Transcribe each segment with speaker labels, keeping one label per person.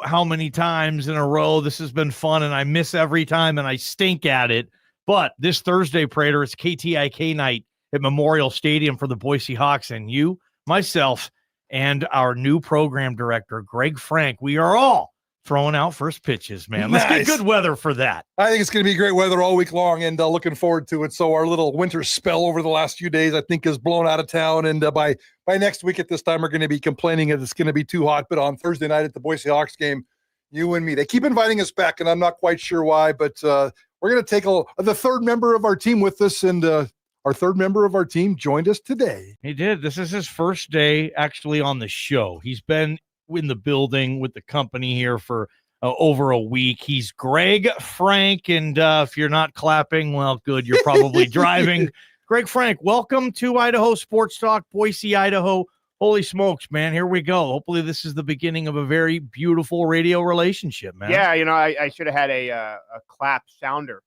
Speaker 1: how many times in a row this has been fun, and I miss every time, and I stink at it. But this Thursday, Prater, it's KTIK night at Memorial Stadium for the Boise Hawks, and you, myself, and our new program director, Greg Frank, we are all throwing out first pitches, man. Let's get good weather for that.
Speaker 2: I think it's going to be great weather all week long, and looking forward to it. So our little winter spell over the last few days, I think, is blown out of town. And by next week at this time, we're going to be complaining that it's going to be too hot. But on Thursday night at the Boise Hawks game, you and me, they keep inviting us back, and I'm not quite sure why. But we're going to take the third member of our team with us, and our third member of our team joined us today.
Speaker 1: He did. This is his first day actually on the show. He's been in the building with the company here for over a week. He's Greg Frank, and if you're not clapping, well, good, you're probably driving. Greg Frank, welcome to Idaho Sports Talk, Boise, Idaho. Holy smokes, man, here we go. Hopefully this is the beginning of a very beautiful radio relationship, man.
Speaker 3: Yeah, I should have had a clap sounder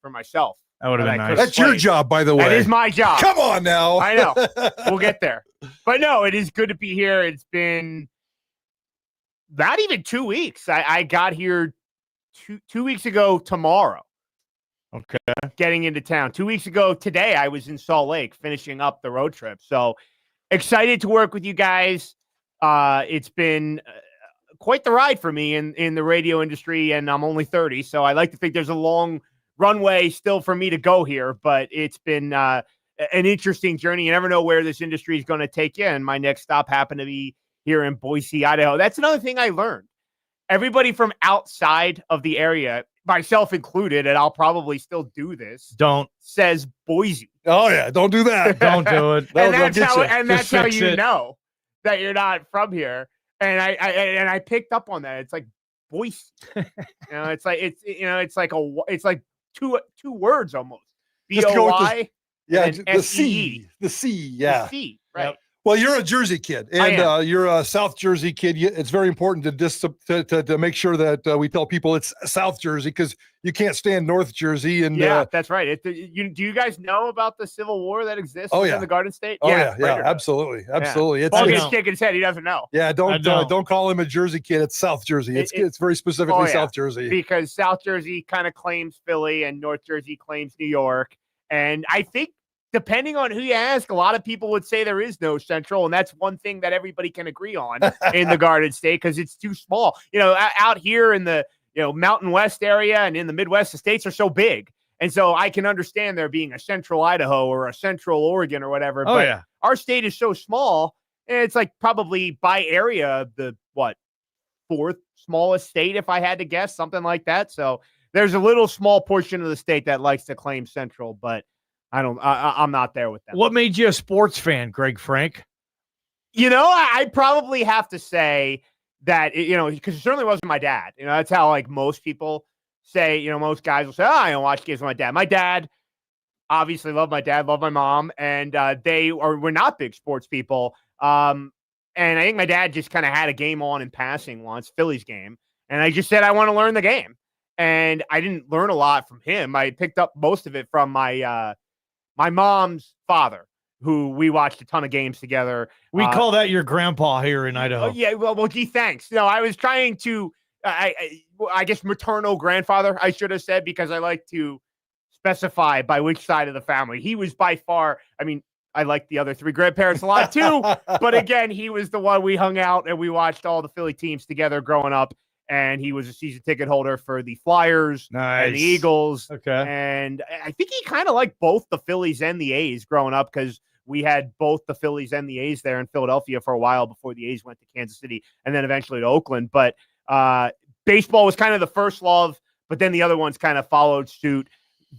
Speaker 3: for myself.
Speaker 1: That would have been nice.
Speaker 2: That's your job, by the way.
Speaker 3: That is my job.
Speaker 2: Come on now.
Speaker 3: I know. We'll get there. But no, it is good to be here. It's been not even 2 weeks. I got here two weeks ago tomorrow.
Speaker 1: Okay.
Speaker 3: Getting into town. 2 weeks ago today, I was in Salt Lake finishing up the road trip. So excited to work with you guys. It's been quite the ride for me in the radio industry, and I'm only 30. So I like to think there's a long runway still for me to go here, but it's been an interesting journey. You never know where this industry is going to take you. And my next stop happened to be here in Boise, Idaho. That's another thing I learned. Everybody from outside of the area, myself included, and I'll probably still do this, says Boise.
Speaker 2: Oh yeah, don't do that.
Speaker 1: Don't do it.
Speaker 3: And that's how you know that you're not from here. And I picked up on that. It's like Boise. It's like two words almost. B-O-Y.
Speaker 2: Yeah, the
Speaker 3: C.
Speaker 2: The C, yeah.
Speaker 3: The C, right.
Speaker 1: Yep.
Speaker 2: Well, you're a Jersey kid, and you're a South Jersey kid. It's very important to make sure that we tell people it's South Jersey, because you can't stand North Jersey. And
Speaker 3: yeah, that's right. Do you guys know about the Civil War that exists in the Garden State?
Speaker 2: Oh yeah, absolutely.
Speaker 3: Yeah. Paul shaking his head. He doesn't know.
Speaker 2: Yeah, don't call him a Jersey kid. It's South Jersey. It's very specifically South Jersey,
Speaker 3: because South Jersey kind of claims Philly and North Jersey claims New York. And I think, depending on who you ask, a lot of people would say there is no Central, and that's one thing that everybody can agree on in the Garden State, because it's too small. Out here in the Mountain West area and in the Midwest, the states are so big, and so I can understand there being a Central Idaho or a Central Oregon or whatever. But our state is so small, and it's like probably by area the fourth smallest state, if I had to guess, something like that. So there's a little small portion of the state that likes to claim Central, but I'm not there with that.
Speaker 1: What made you a sports fan, Greg Frank?
Speaker 3: I probably have to say that, because it certainly wasn't my dad. That's how most people say, most guys will say, I don't watch games with my dad. My dad obviously loved my dad, loved my mom, and we're not big sports people. And I think my dad just kind of had a game on in passing once, Phillies game. And I just said, I want to learn the game. And I didn't learn a lot from him. I picked up most of it from my mom's father, who we watched a ton of games together.
Speaker 1: We call that your grandpa here in Idaho.
Speaker 3: Yeah, well, gee, thanks. No, I was trying to, I guess maternal grandfather, I should have said, because I like to specify by which side of the family. He was by far, I like the other three grandparents a lot too, but again, he was the one we hung out and we watched all the Philly teams together growing up. And he was a season ticket holder for the Flyers and the Eagles.
Speaker 1: Okay.
Speaker 3: And I think he kind of liked both the Phillies and the A's growing up, because we had both the Phillies and the A's there in Philadelphia for a while before the A's went to Kansas City and then eventually to Oakland. But baseball was kind of the first love, but then the other ones kind of followed suit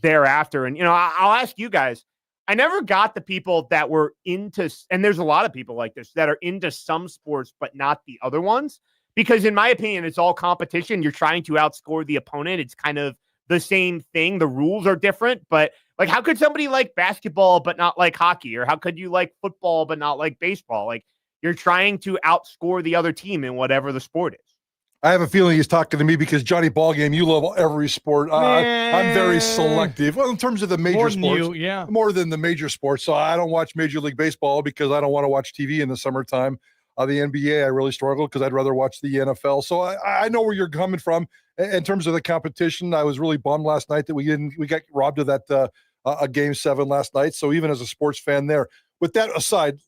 Speaker 3: thereafter. And, I'll ask you guys, I never got the people that were into, and there's a lot of people like this that are into some sports, but not the other ones. Because in my opinion, it's all competition. You're trying to outscore the opponent. It's kind of the same thing. The rules are different, but how could somebody like basketball but not like hockey? Or how could you like football but not like baseball? You're trying to outscore the other team in whatever the sport is.
Speaker 2: I have a feeling he's talking to me, because Johnny Ballgame, you love every sport. I'm very selective. Well, in terms of the major sports, more than the major sports. So I don't watch Major League Baseball because I don't want to watch TV in the summertime. the NBA, I really struggle because I'd rather watch the NFL. So I know where you're coming from in terms of the competition. I was really bummed last night that we got robbed of that a Game 7 last night. So even as a sports fan there, with that aside,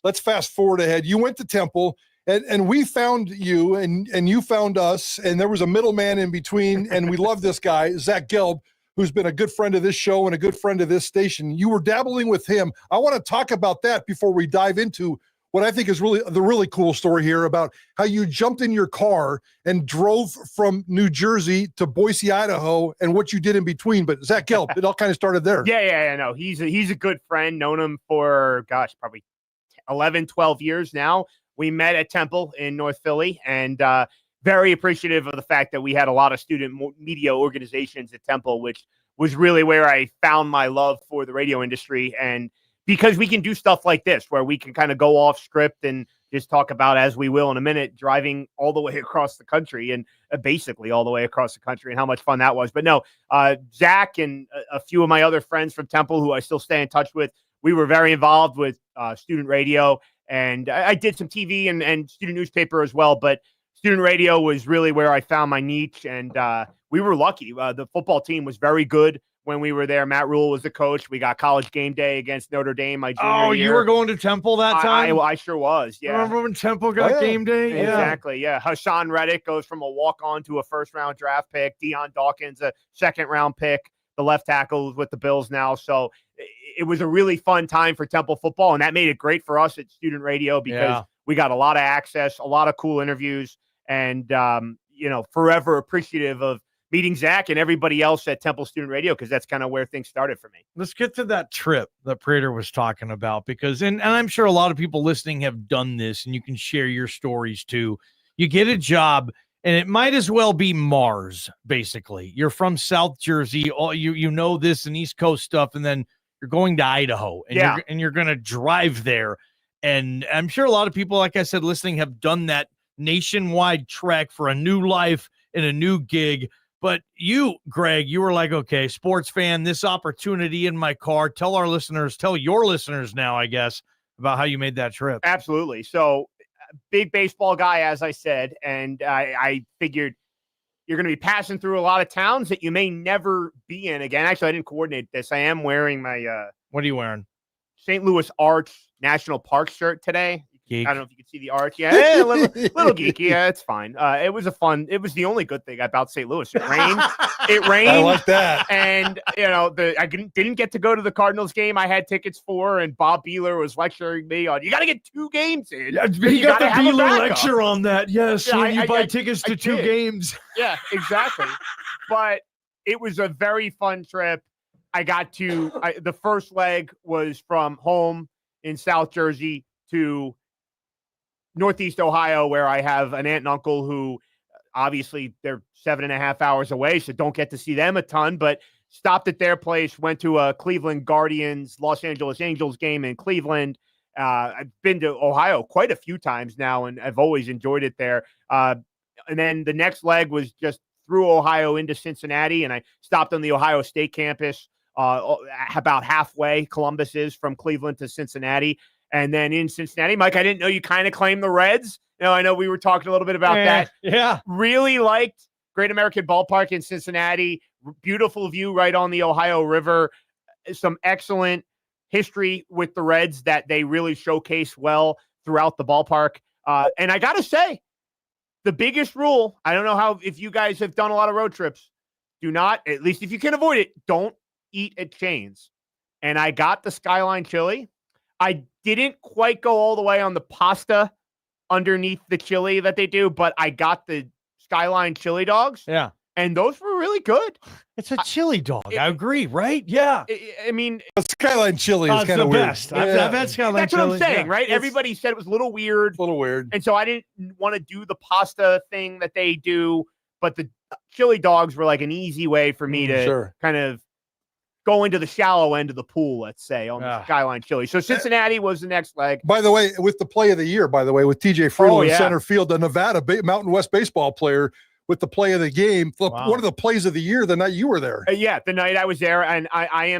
Speaker 2: let's fast forward ahead. You went to Temple. And we found you, and you found us, and there was a middleman in between, and we love this guy, Zach Gelb, who's been a good friend of this show and a good friend of this station. You were dabbling with him. I want to talk about that before we dive into what I think is really the really cool story here about how you jumped in your car and drove from New Jersey to Boise, Idaho, and what you did in between. But Zach Gelb, it all kind of started there.
Speaker 3: Yeah. No, he's a good friend. Known him for, probably 11, 12 years now. We met at Temple in North Philly, and very appreciative of the fact that we had a lot of student media organizations at Temple, which was really where I found my love for the radio industry. And because we can do stuff like this, where we can kind of go off script and just talk about, as we will in a minute, driving all the way across the country and basically all the way across the country, and how much fun that was. But no, Zach and a few of my other friends from Temple who I still stay in touch with, we were very involved with student radio. And I did some TV and student newspaper as well, but student radio was really where I found my niche. And we were lucky. The football team was very good when we were there. Matt Rule was the coach. We got College Game Day against Notre Dame my junior year.
Speaker 1: You were going to Temple that time?
Speaker 3: I sure was, yeah.
Speaker 1: Remember when Temple got Game Day?
Speaker 3: Yeah. Exactly, yeah. Hassan Reddick goes from a walk-on to a first-round draft pick. Deion Dawkins, a second-round pick. The left tackle is with the Bills now. So it was a really fun time for Temple football, and that made it great for us at student radio because we got a lot of access, a lot of cool interviews, and forever appreciative of meeting Zach and everybody else at Temple Student Radio, because that's kind of where things started for me.
Speaker 1: Let's get to that trip that Prater was talking about, because and I'm sure a lot of people listening have done this, and you can share your stories too. You get a job, and it might as well be Mars, basically. You're from South Jersey, you know this and East Coast stuff, and then you're going to Idaho, and you're going to drive there. And I'm sure a lot of people, like I said, listening, have done that nationwide trek for a new life and a new gig. But you, Greg, you were like, okay, sports fan, this opportunity in my car. Tell your listeners now, I guess, about how you made that trip.
Speaker 3: Absolutely. So, big baseball guy, as I said, and I figured you're going to be passing through a lot of towns that you may never be in again. Actually, I didn't coordinate this. I am wearing my
Speaker 1: what are you wearing?
Speaker 3: St. Louis Arch National Park shirt today.
Speaker 1: Geek.
Speaker 3: I don't know if you can see the arch. Yeah, a little geeky. Yeah, it's fine. It was the only good thing about St. Louis. It rained.
Speaker 2: I like that.
Speaker 3: And I didn't get to go to the Cardinals game I had tickets for, and Bob Beeler was lecturing me on, you got to get 2 games in.
Speaker 1: Yeah, you got the Beeler lecture on that. Yes, yeah, you buy tickets to 2 games.
Speaker 3: Yeah, exactly. But it was a very fun trip. I got to the first leg was from home in South Jersey to Northeast Ohio, where I have an aunt and uncle who obviously they're 7.5 hours away, so don't get to see them a ton, but stopped at their place, went to a Cleveland Guardians, Los Angeles Angels game in Cleveland. I've been to Ohio quite a few times now, and I've always enjoyed it there. And then the next leg was just through Ohio into Cincinnati, and I stopped on the Ohio State campus about halfway. Columbus is from Cleveland to Cincinnati. And then in Cincinnati, Mike, I didn't know you kind of claimed the Reds. I know we were talking a little bit about that.
Speaker 1: Yeah.
Speaker 3: Really liked Great American Ballpark in Cincinnati. Beautiful view right on the Ohio River. Some excellent history with the Reds that they really showcase well throughout the ballpark. And I got to say, the biggest rule, I don't know if you guys have done a lot of road trips, do not, at least if you can avoid it, don't eat at chains. And I got the Skyline chili. I didn't quite go all the way on the pasta underneath the chili that they do, but I got the Skyline chili dogs.
Speaker 1: Yeah.
Speaker 3: And those were really good.
Speaker 1: It's a chili dog. I agree, right? Yeah.
Speaker 3: I mean,
Speaker 2: the Skyline chili is kind of weird.
Speaker 1: Best. I've had Skyline
Speaker 3: that's
Speaker 1: chili.
Speaker 3: That's what I'm saying, right? Everybody said it was a little weird.
Speaker 2: A little weird.
Speaker 3: And so I didn't want to do the pasta thing that they do, but the chili dogs were like an easy way for me to kind of go into the shallow end of the pool, let's say, on the Skyline chili. So Cincinnati was the next leg.
Speaker 2: By the way, with the play of the year, with TJ Freeland in center field, the Nevada Mountain West baseball player with the play of the game, one of the plays of the year the night you were there.
Speaker 3: The night I was there. And I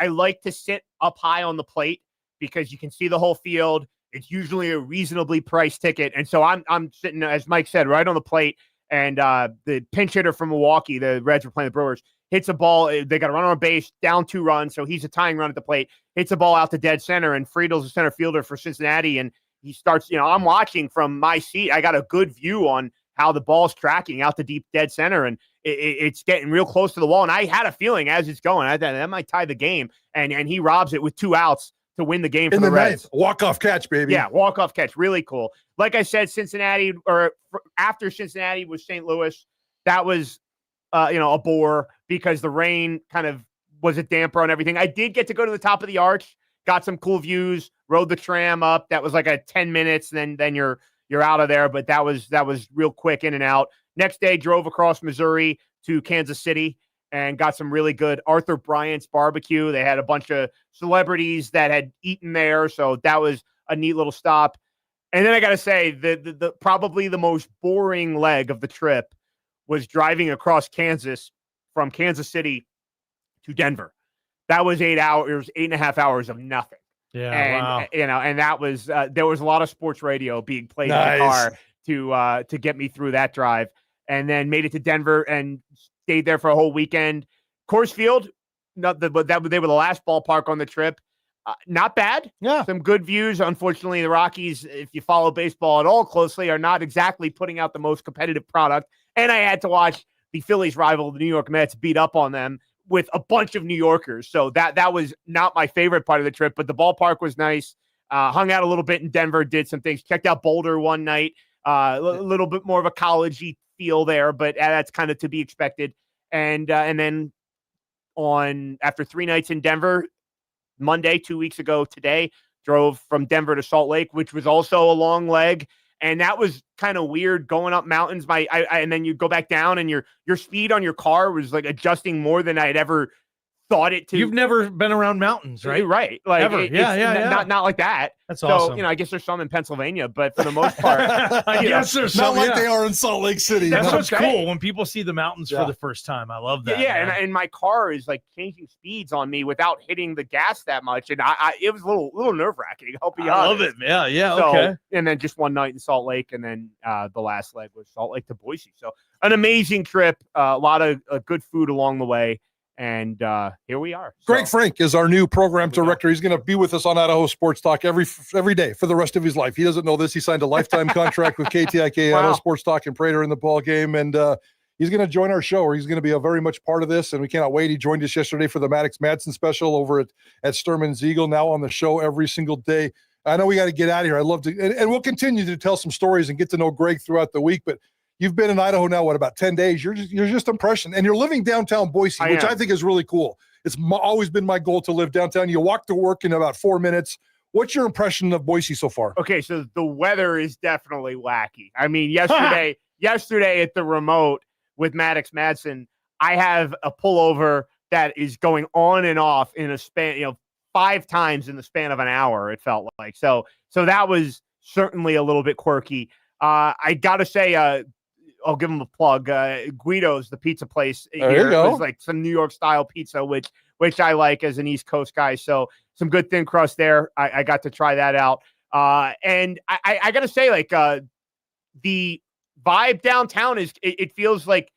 Speaker 3: like to sit up high on the plate because you can see the whole field. It's usually a reasonably priced ticket. And so I'm sitting, as Mike said, right on the plate. And the pinch hitter from Milwaukee, the Reds were playing the Brewers, hits a ball. They got a runner on base, down 2 runs. So he's a tying run at the plate, hits a ball out to dead center. And Friedel's a center fielder for Cincinnati. And he starts, I'm watching from my seat. I got a good view on how the ball's tracking out to deep dead center. And it's getting real close to the wall. And I had a feeling as it's going, that might tie the game. And he robs it with 2 outs to win the game for the Reds.
Speaker 2: Walk-off catch, baby.
Speaker 3: Yeah, walk-off catch. Really cool. Like I said, Cincinnati, or after Cincinnati was St. Louis, that was, a bore because the rain kind of was a damper on everything. I did get to go to the top of the arch, got some cool views, rode the tram up. That was like a 10 minutes, then you're out of there. But that was real quick in and out. Next day, drove across Missouri to Kansas City and got some really good Arthur Bryant's barbecue. They had a bunch of celebrities that had eaten there, so that was a neat little stop. And then I got to say, the probably the most boring leg of the trip was driving across Kansas from Kansas City to Denver. That was 8.5 hours of nothing.
Speaker 1: Yeah,
Speaker 3: and,
Speaker 1: wow.
Speaker 3: And that was there was a lot of sports radio being played in the car to get me through that drive, and then made it to Denver and stayed there for a whole weekend. Coors Field, they were the last ballpark on the trip. Not bad.
Speaker 1: Yeah.
Speaker 3: Some good views. Unfortunately, the Rockies, if you follow baseball at all closely, are not exactly putting out the most competitive product. And I had to watch the Phillies rival, the New York Mets, beat up on them with a bunch of New Yorkers. So that was not my favorite part of the trip, but the ballpark was nice. Hung out a little bit in Denver, did some things. Checked out Boulder one night. A little bit more of a college-y feel there, but that's kind of to be expected. And then after 3 nights in Denver, Monday, 2 weeks ago today, drove from Denver to Salt Lake, which was also a long leg. And that was kind of weird going up mountains. And then you go back down and your speed on your car was like adjusting more than I'd ever thought it to.
Speaker 1: You've never been around mountains, right?
Speaker 3: Right. Like
Speaker 1: Ever. Yeah.
Speaker 3: Not like that.
Speaker 1: That's
Speaker 3: so,
Speaker 1: awesome.
Speaker 3: I guess there's some in Pennsylvania, but for the most part,
Speaker 1: I guess there's
Speaker 2: not
Speaker 1: some,
Speaker 2: like they are in Salt Lake City.
Speaker 1: That's
Speaker 3: what
Speaker 1: what's
Speaker 3: I'm saying.
Speaker 1: cool when people see the mountains for the first time. I love that.
Speaker 3: Yeah, and my car is like changing speeds on me without hitting the gas that much, and it was a little nerve wracking. I'll be honest.
Speaker 1: I love it. Yeah.
Speaker 3: So,
Speaker 1: Okay.
Speaker 3: And then just one night in Salt Lake, and then the last leg was Salt Lake to Boise. So an amazing trip. A lot of good food along the way. And here we are.
Speaker 2: Greg Frank is our new program director. He's going to be with us on Idaho Sports Talk every day for the rest of his life. He doesn't know this. He signed a lifetime contract with KTIK,
Speaker 3: Wow.
Speaker 2: Idaho Sports Talk, and Prater in the Ballgame. And he's going to join our show, or he's going to be a very much part of this. And we cannot wait. He joined us yesterday for the Maddox Madsen special over at Sturman's Eagle, now on the show every single day. I know we got to get out of here. I'd love to, and we'll continue to tell some stories and get to know Greg throughout the week. But you've been in Idaho now, about 10 days? You're just impression, and you're living downtown Boise, which I think is really cool. It's always been my goal to live downtown. You walk to work in about 4 minutes. What's your impression of Boise so far?
Speaker 3: Okay, so the weather is definitely wacky. I mean, yesterday at the remote with Maddox Madsen, I have a pullover that is going on and off in a span, 5 times in the span of an hour. It felt like so that was certainly a little bit quirky. I gotta say, I'll give them a plug. Guido's, the pizza place here, is like some New York style pizza, which I like as an East Coast guy. So some good thin crust there. I got to try that out. And I got to say, like, the vibe downtown it feels like,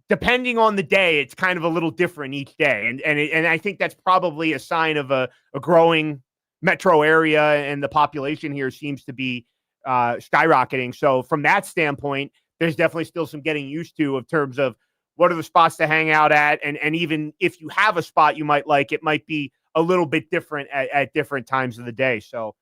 Speaker 3: depending on the day, it's kind of a little different each day. And I think that's probably a sign of a growing metro area, and the population here seems to be skyrocketing. So from that standpoint, there's definitely still some getting used to in terms of what are the spots to hang out at. And even if you have a spot you might like, it might be a little bit different at different times of the day. So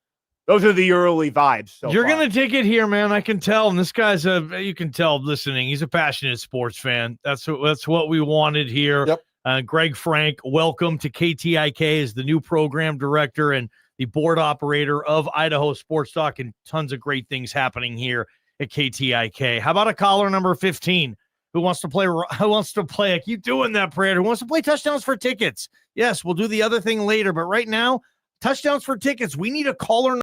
Speaker 3: those are the early vibes. You're
Speaker 1: going to take it here, man. I can tell. And this guy's you can tell listening. He's a passionate sports fan. That's what we wanted here.
Speaker 2: Yep.
Speaker 1: Greg Frank, welcome to KTIK as the new program director and the board operator of Idaho Sports Talk, and tons of great things happening here at KTIK. How about a caller number 15 who wants to play? I keep doing that, Prater. Who wants to play touchdowns for tickets? Yes, we'll do the other thing later, but right now, touchdowns for tickets. We need a caller